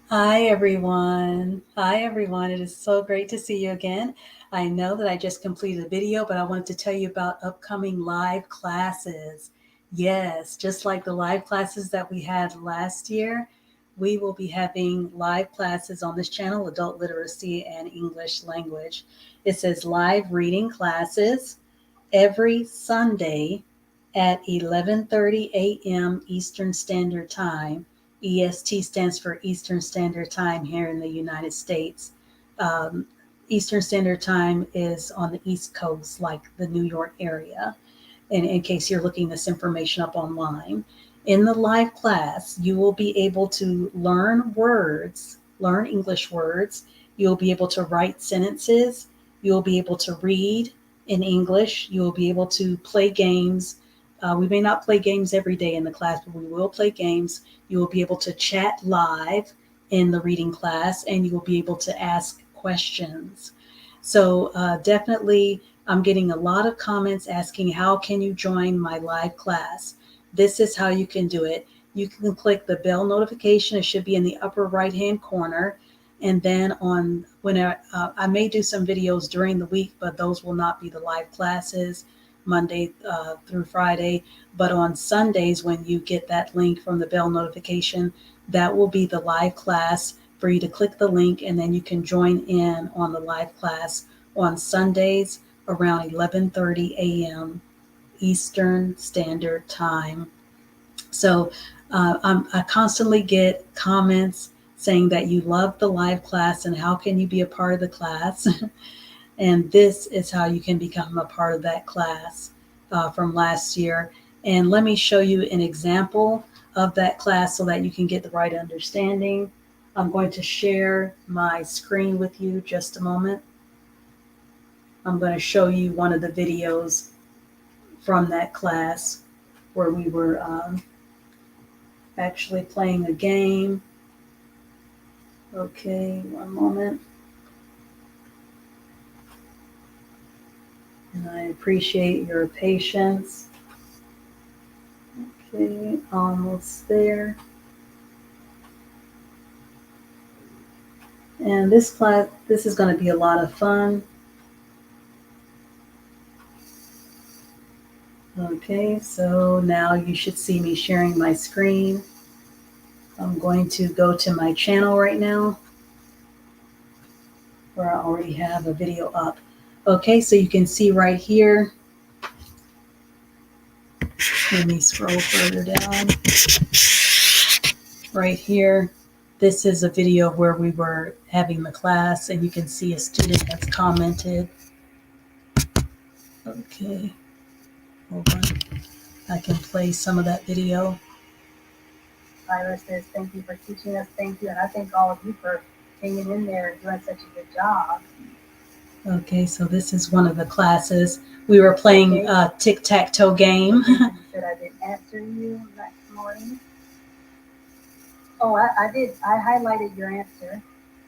Hi, everyone. Hi, everyone. It is so great to see you again. I know that I just completed a video, but I wanted to tell you about upcoming live classes. Yes, just like the live classes that we had last year, we will be having live classes on this channel, Adult Literacy and English Language. It says live reading classes every Sunday at 11:30 a.m. Eastern Standard Time. EST stands for Eastern Standard Time here in the United States. Um, Eastern Standard Time is on the East Coast, like the New York area. And in case you're looking this information up online, in the live class, you will be able to learn words, learn English words. You'll be able to write sentences. You'll be able to read in English. You'll be able to play games. We may not play games every day in the class, but we will play games. You will be able to chat live in the reading class, and you will be able to ask questions. So definitely, I'm getting a lot of comments asking, how can you join my live class? This is how you can do it. You can click the bell notification. It should be in the upper right hand corner. And then on when I may do some videos during the week, but those will not be the live classes Monday through Friday. But on Sundays, when you get that link from the bell notification, that will be the live class for you to click the link, and then you can join in on the live class on Sundays around 11:30 a.m. Eastern Standard Time. So I constantly get comments saying that you love the live class and how can you be a part of the class? And this is how you can become a part of that class from last year. And let me show you an example of that class so that you can get the right understanding. I'm going to share my screen with you just a moment. I'm going to show you one of the videos from that class where we were actually playing a game. Okay, one moment. And I appreciate your patience. Okay, almost there. And this class, this is going to be a lot of fun. Okay, so now you should see me sharing my screen. I'm going to go to my channel right now where I already have a video up. Okay, so you can see right here. Let me scroll further down. Right here, this is a video where we were having the class, and you can see a student has commented. Okay, hold on. I can play some of that video. Tyler says, thank you for teaching us. Thank you. And I thank all of you for hanging in there and doing such a good job. Okay, so this is one of the classes. We were playing a tic-tac-toe game. Okay, so you said I didn't answer you that morning. Oh, I did. I highlighted your answer.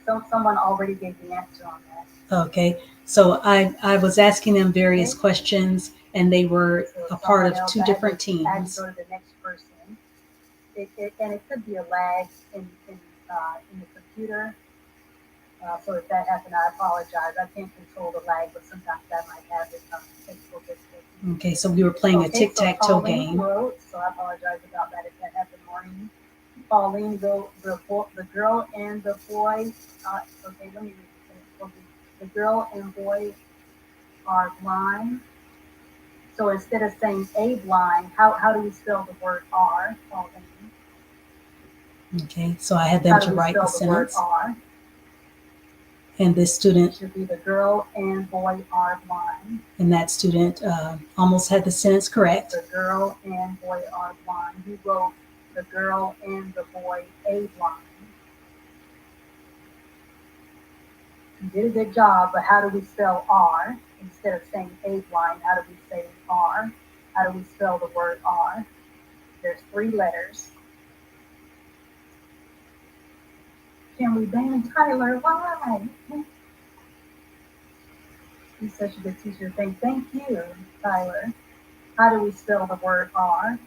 So someone already gave the answer on that. Okay, so I was asking them various questions, and they were a part of two different teams. I had to go to the next person. And it could be a lag in the computer. So if that happened, I apologize. I can't control the lag, but sometimes that might have it technical difficulty. Okay, so we were playing a tic-tac-toe game. Wrote, so I apologize about that if that happened morning. Pauline wrote the girl and the boy. Okay, let me read this. Okay. The girl and boy are blind. So instead of saying a blind, how do we spell the word are, Pauline? Okay, so I had them to write the sentence. And this student should be the girl and boy are blind. And that student almost had the sentence correct. The girl and boy are blind. You wrote the girl and the boy a blind. You did a good job, but how do we spell are? Instead of saying a blind, how do we say are? How do we spell the word are? There's 3 letters. Can we ban Tyler? Why? He's such a good teacher. Thank you, Tyler. How do we spell the word are?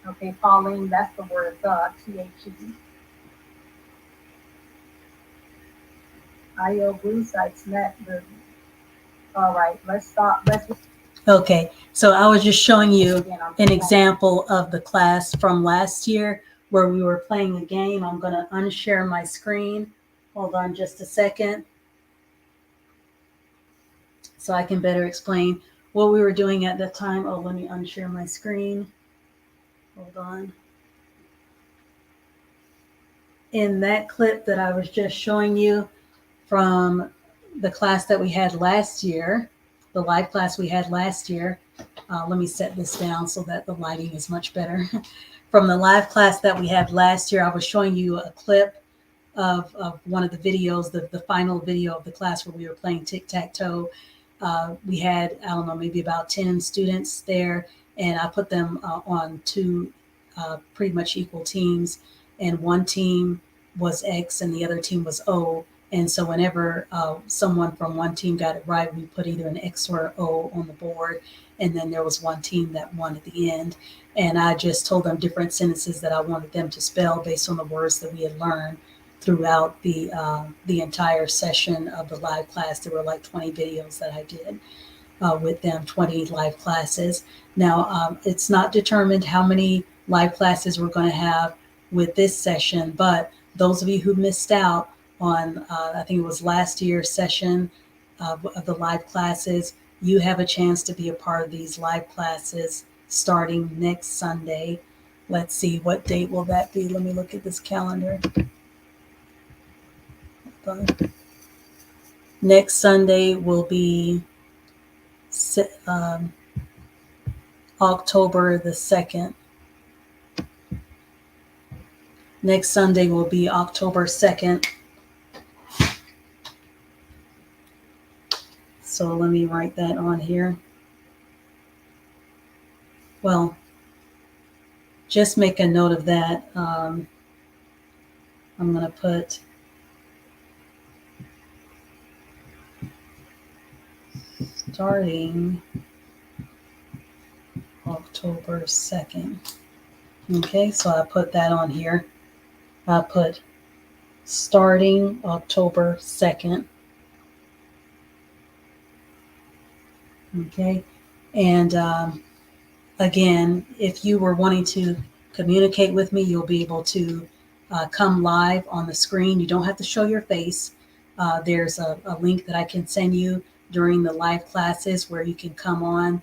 Okay, Pauline, that's the word the, T-H-E. Audio blue sites met the. All right, let's stop. Let's Okay, so I was just showing you again. I'm an sorry. example of the class from last year where we were playing a game. I'm going to unshare my screen. Hold on just a second so I can better explain what we were doing at that time. Oh, let me unshare my screen. Hold on. In that clip that I was just showing you from the class that we had last year, the live class we had last year, let me set this down so that the lighting is much better. From the live class that we had last year, I was showing you a clip of one of the videos, the final video of the class where we were playing tic-tac-toe. We had, I don't know, maybe about 10 students there, and I put them on two pretty much equal teams, and one team was X and the other team was O. And so whenever someone from one team got it right, we put either an X or an O on the board. And then there was one team that won at the end. And I just told them different sentences that I wanted them to spell based on the words that we had learned throughout the entire session of the live class. There were like 20 videos that I did with them, 20 live classes. Now, it's not determined how many live classes we're going to have with this session, but those of you who missed out on, I think it was last year's session of the live classes, you have a chance to be a part of these live classes starting next Sunday. Let's see, what date will that be? Let me look at this calendar. Next Sunday will be um, October the 2nd. Next Sunday will be October 2nd. So let me write that on here. Well, just make a note of that. I'm going to put starting October 2nd. Okay, so I put that on here. I put starting October 2nd. Okay, and again, if you were wanting to communicate with me, you'll be able to come live on the screen. You don't have to show your face. There's a link that I can send you during the live classes where you can come on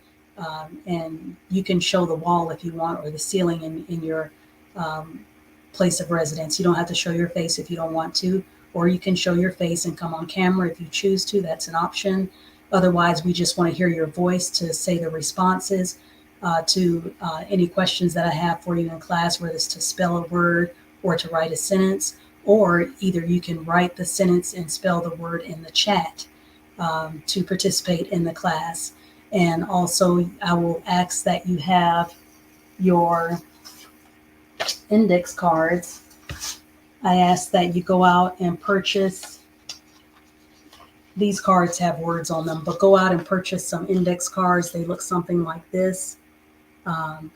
and you can show the wall if you want or the ceiling in your um, place of residence. You don't have to show your face if you don't want to, or you can show your face and come on camera if you choose to. That's an option. Otherwise, we just want to hear your voice to say the responses to any questions that I have for you in class, whether it's to spell a word or to write a sentence, or either you can write the sentence and spell the word in the chat to participate in the class. And also, I will ask that you have your index cards. I ask that you go out and purchase. These cards have words on them, but go out and purchase some index cards. They look something like this. Um,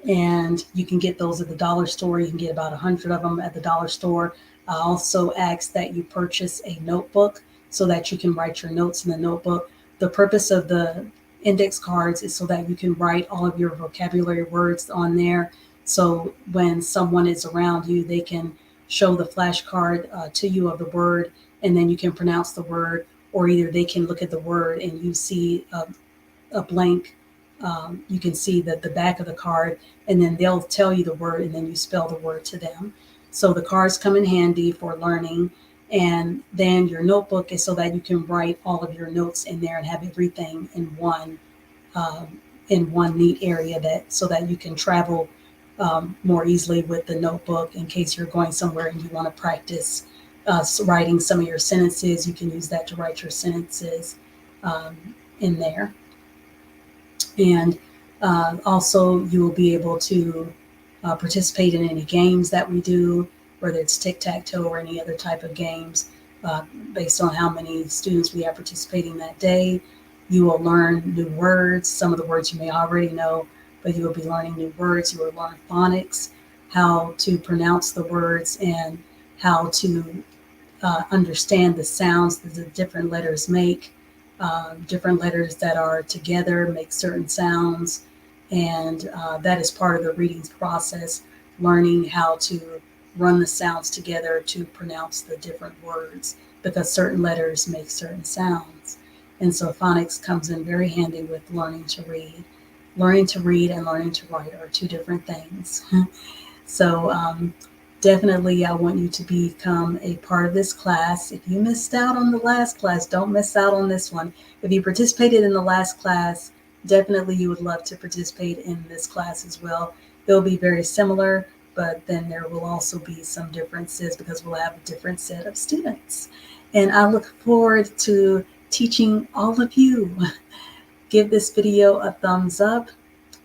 and you can get those at the dollar store. You can get about 100 of them at the dollar store. I also ask that you purchase a notebook so that you can write your notes in the notebook. The purpose of the index cards is so that you can write all of your vocabulary words on there. So when someone is around you, they can show the flashcard to you of the word, and then you can pronounce the word, or either they can look at the word and you see a blank. You can see that the back of the card, and then they'll tell you the word, and then you spell the word to them. So the cards come in handy for learning, and then your notebook is so that you can write all of your notes in there and have everything um, in one neat area, that so that you can travel more easily with the notebook in case you're going somewhere and you want to practice writing some of your sentences. You can use that to write your sentences um, in there. And also, you will be able to participate in any games that we do, whether it's tic-tac-toe or any other type of games, based on how many students we have participating that day. You will learn new words. Some of the words you may already know, but you will be learning new words. You will learn phonics, how to pronounce the words, and how to understand the sounds that the different letters make. Different letters that are together make certain sounds, and that is part of the reading process, learning how to run the sounds together to pronounce the different words, because certain letters make certain sounds. And so phonics comes in very handy with learning to read. Learning to read and learning to write are two different things. So definitely, I want you to become a part of this class. If you missed out on the last class, don't miss out on this one. If you participated in the last class, definitely you would love to participate in this class as well. It'll be very similar, but then there will also be some differences because we'll have a different set of students. And I look forward to teaching all of you. Give this video a thumbs up.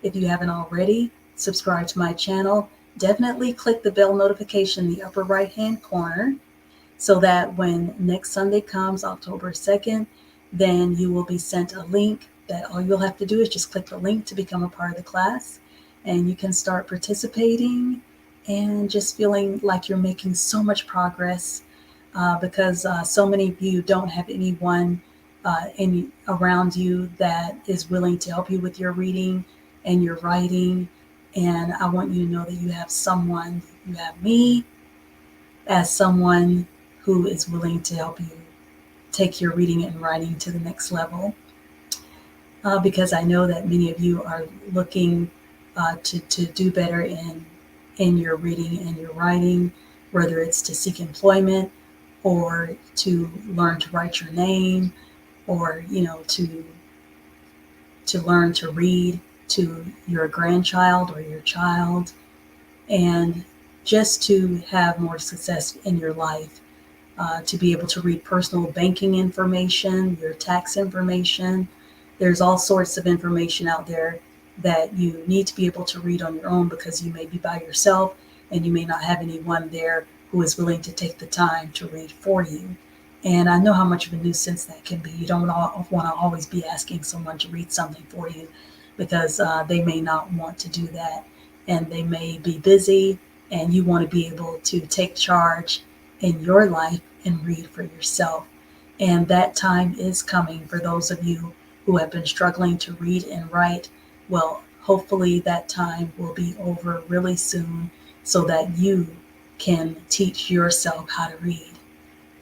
If you haven't already, subscribe to my channel. Definitely click the bell notification in the upper right hand corner so that when next Sunday comes, October 2nd, then you will be sent a link that all you'll have to do is just click the link to become a part of the class, and you can start participating and just feeling like you're making so much progress, because so many of you don't have anyone around you that is willing to help you with your reading and your writing. And I want you to know that you have someone, you have me as someone who is willing to help you take your reading and writing to the next level. Because I know that many of you are looking to do better in your reading and your writing, whether it's to seek employment or to learn to write your name, or to learn to read to your grandchild or your child, and just to have more success in your life, to be able to read personal banking information, your tax information. There's all sorts of information out there that you need to be able to read on your own, because you may be by yourself and you may not have anyone there who is willing to take the time to read for you. And I know how much of a nuisance that can be. You don't want to always be asking someone to read something for you, because they may not want to do that, and they may be busy, and you want to be able to take charge in your life and read for yourself. And that time is coming for those of you who have been struggling to read and write. Well, hopefully that time will be over really soon so that you can teach yourself how to read.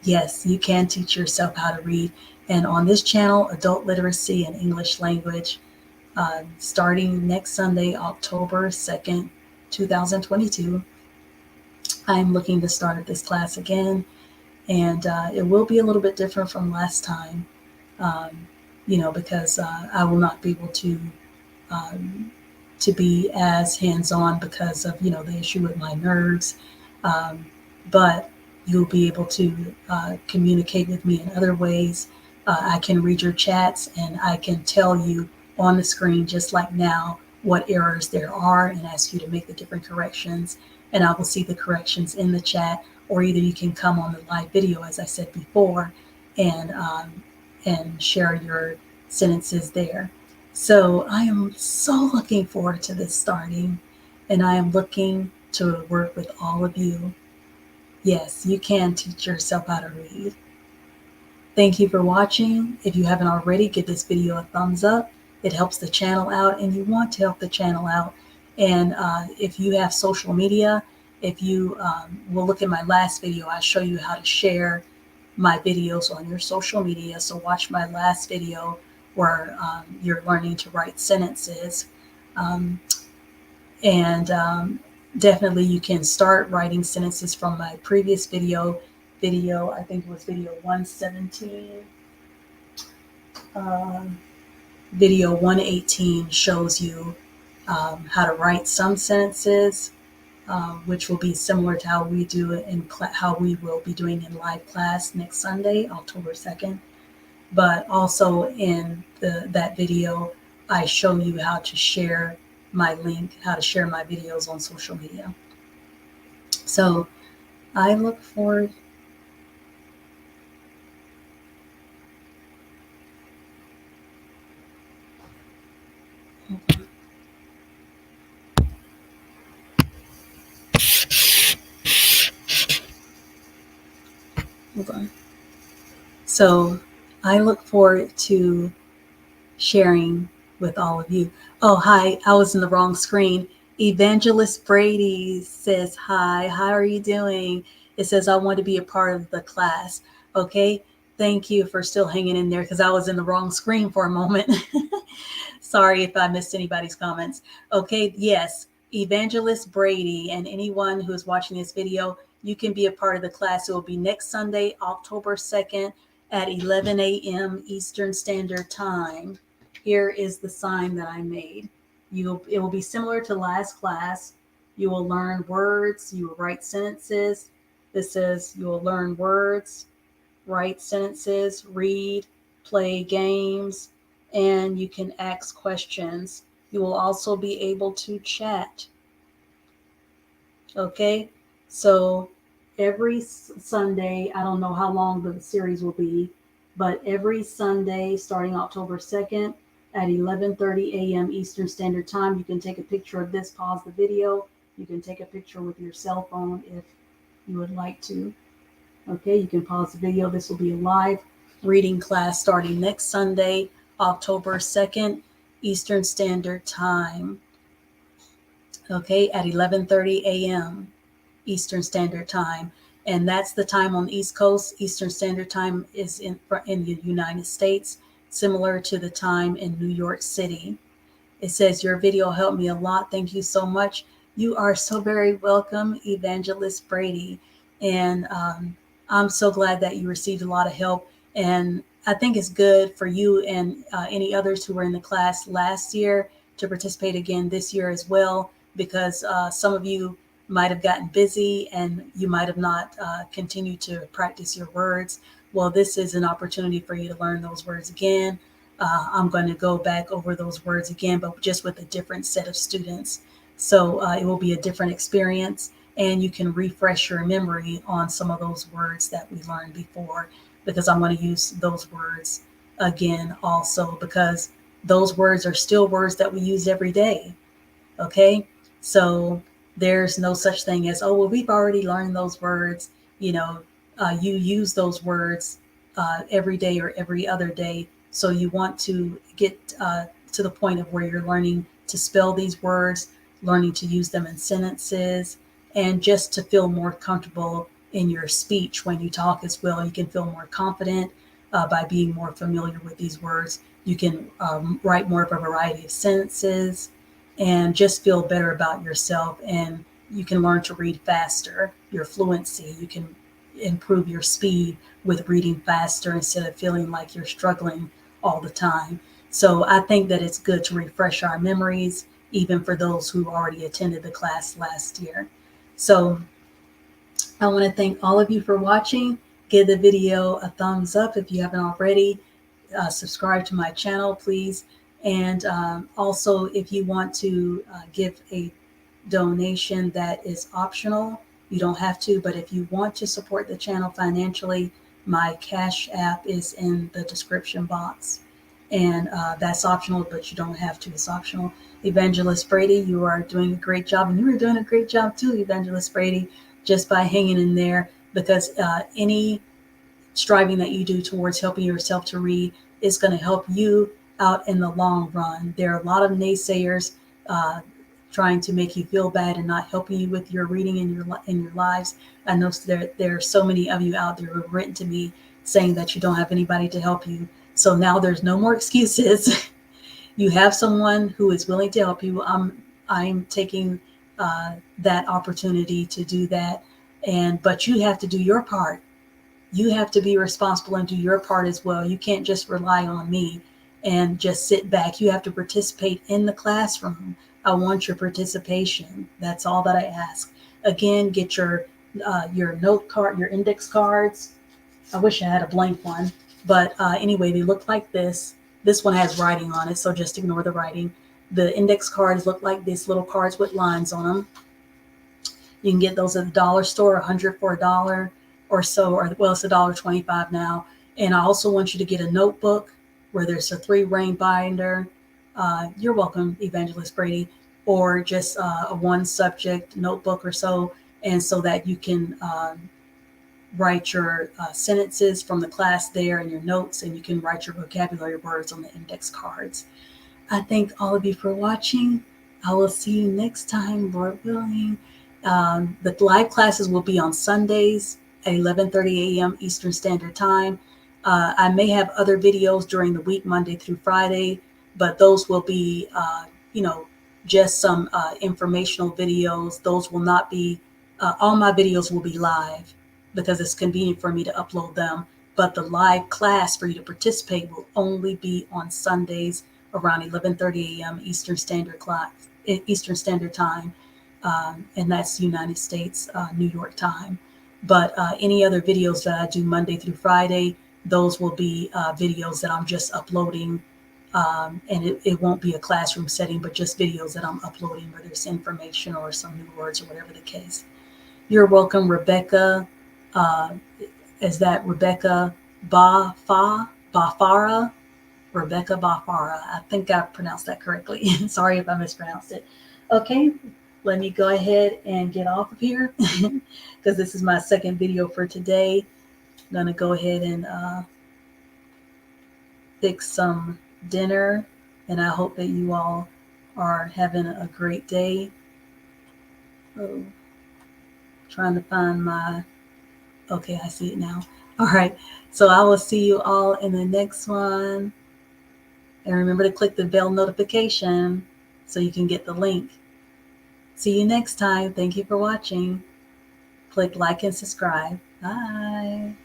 Yes, you can teach yourself how to read. And on this channel, Adult Literacy and English Language, starting next Sunday, October 2nd, 2022, I'm looking to start this class again. And it will be a little bit different from last time, because I will not be able to be as hands-on because of the issue with my nerves, but you'll be able to communicate with me in other ways. I can read your chats, and I can tell you on the screen, just like now, what errors there are and ask you to make the different corrections, and I will see the corrections in the chat. Or either you can come on the live video, as I said before, and share your sentences there. So I am so looking forward to this starting, and I am looking to work with all of you. Yes, you can teach yourself how to read. Thank you for watching. If you haven't already, give this video a thumbs up. It helps the channel out, and you want to help the channel out. And if you have social media, if you will look at my last video, I show you how to share my videos on your social media. So watch my last video where you're learning to write sentences. And definitely you can start writing sentences from my previous video, I think it was video 117. Video 118 shows you how to write some sentences, which will be similar to how we do it how we will be doing in live class next Sunday, October 2nd. But also in that video, I show you how to share my link, how to share my videos on social media. So I look forward. Hold on. So I look forward to sharing with all of you. Oh, hi. I was in the wrong screen. Evangelist Brady says, hi. How are you doing? It says, I want to be a part of the class. Okay. Thank you for still hanging in there because I was in the wrong screen for a moment. Sorry if I missed anybody's comments. Okay. Yes. Evangelist Brady and anyone who is watching this video, you can be a part of the class. It will be next Sunday, October 2nd at 11 a.m. Eastern Standard Time. Here is the sign that I made. It will be similar to last class. You will learn words, you will write sentences. This says you will learn words, write sentences, read, play games, and you can ask questions. You will also be able to chat. Okay, so every Sunday, I don't know how long the series will be, but every Sunday starting October 2nd at 11:30 a.m. Eastern Standard Time, you can take a picture of this, pause the video. You can take a picture with your cell phone if you would like to. Okay, you can pause the video. This will be a live reading class starting next Sunday, October 2nd, Eastern Standard Time. Okay, at 11:30 a.m. Eastern Standard Time. And that's the time on the East Coast. Eastern Standard Time is in the United States, similar to the time in New York City. It says, your video helped me a lot. Thank you so much. You are so very welcome, Evangelist Brady. And I'm so glad that you received a lot of help. And I think it's good for you and any others who were in the class last year to participate again this year as well, because some of you might have gotten busy and you might have not continued to practice your words. Well, this is an opportunity for you to learn those words again. I'm going to go back over those words again, but just with a different set of students. So it will be a different experience, and you can refresh your memory on some of those words that we learned before, because I'm going to use those words again also, because those words are still words that we use every day. Okay, so there's no such thing as, oh, well, we've already learned those words. You know, you use those words every day or every other day. So you want to get to the point of where you're learning to spell these words, learning to use them in sentences, and just to feel more comfortable in your speech when you talk as well. You can feel more confident by being more familiar with these words. You can write more of a variety of sentences and just feel better about yourself. And you can learn to read faster, your fluency. You can improve your speed with reading faster instead of feeling like you're struggling all the time. So I think that it's good to refresh our memories, even for those who already attended the class last year. So I want to thank all of you for watching. Give the video a thumbs up if you haven't already. Subscribe to my channel, please. And also, if you want to give a donation that is optional, you don't have to, but if you want to support the channel financially, my Cash App is in the description box. And that's optional, but you don't have to. It's optional. Evangelist Brady, you are doing a great job. And you were doing a great job too, Evangelist Brady, just by hanging in there, because any striving that you do towards helping yourself to read is going to help you out in the long run. There are a lot of naysayers trying to make you feel bad and not helping you with your reading in your lives. I know there are so many of you out there who have written to me saying that you don't have anybody to help you. So now there's no more excuses. You have someone who is willing to help you. I'm taking that opportunity to do that, but you have to do your part. You have to be responsible and do your part as well. You can't just rely on me and just sit back. You have to participate in the classroom. I want your participation. That's all that I ask. Again, get your note card, your index cards. I wish I had a blank one, but anyway, they look like this. This one has writing on it, so just ignore the writing. The index cards look like these little cards with lines on them. You can get those at the dollar store, 100 for $1 or so, or well, it's $1.25 now. And I also want you to get a notebook where there's a 3-ring binder. You're welcome, Evangelist Brady, or just a one subject notebook or so, and so that you can write your sentences from the class there in your notes, and you can write your vocabulary words on the index cards. I thank all of you for watching. I will see you next time, Lord willing. The live classes will be on Sundays at 11:30 a.m. Eastern Standard Time. I may have other videos during the week, Monday through Friday, but those will be, you know, just some informational videos. Those will not be, all my videos will be live because it's convenient for me to upload them. But the live class for you to participate will only be on Sundays around 11:30 a.m. Eastern Standard Time, and that's United States, New York time. But any other videos that I do Monday through Friday, those will be videos that I'm just uploading, and it won't be a classroom setting, but just videos that I'm uploading, whether it's information or some new words or whatever the case. You're welcome, Rebecca. Uh, is that Rebecca Bafara? Rebecca Bafara. I think I pronounced that correctly. Sorry if I mispronounced it. Okay, let me go ahead and get off of here because this is my second video for today. I'm gonna go ahead and fix some dinner, and I hope that you all are having a great day. Oh, trying to find my, okay, I see it now. All right, so I will see you all in the next one. And remember to click the bell notification so you can get the link. See you next time. Thank you for watching. Click like and subscribe. Bye.